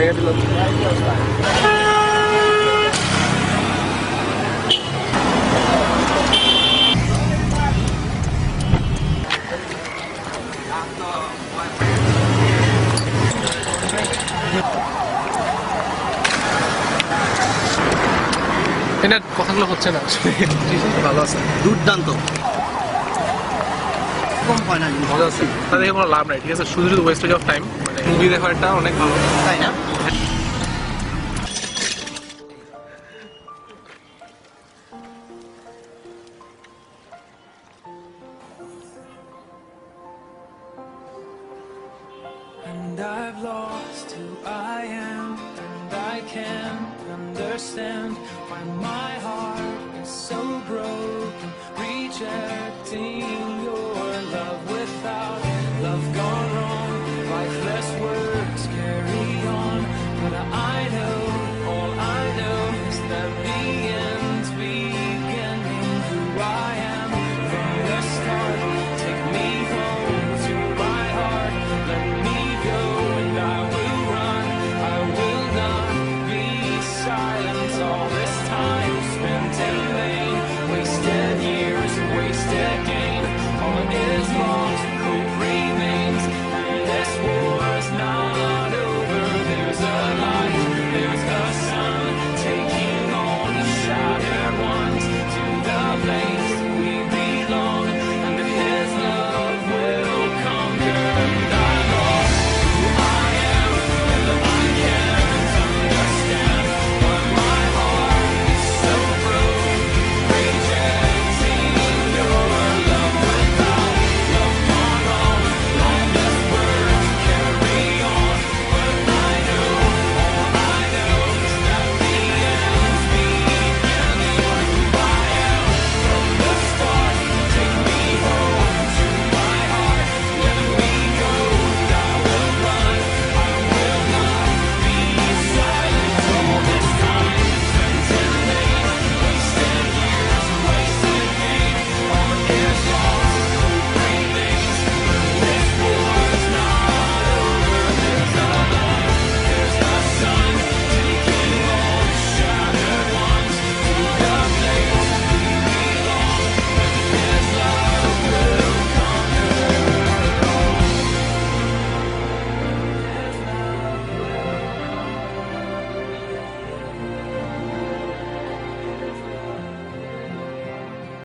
জায়গা দিল এটা কথাগুলো হচ্ছে না ভালো আছে দুর্দান্ত মজা আছে তা দেখে কোনো লাভ নাই ঠিক আছে শুধু শুধু ওয়েস্টেজ অফ টাইম মানে মুভি দেখাটা অনেক ভালো তাই না And I've lost who I am, and I can't understand why my heart is so broken, rejecting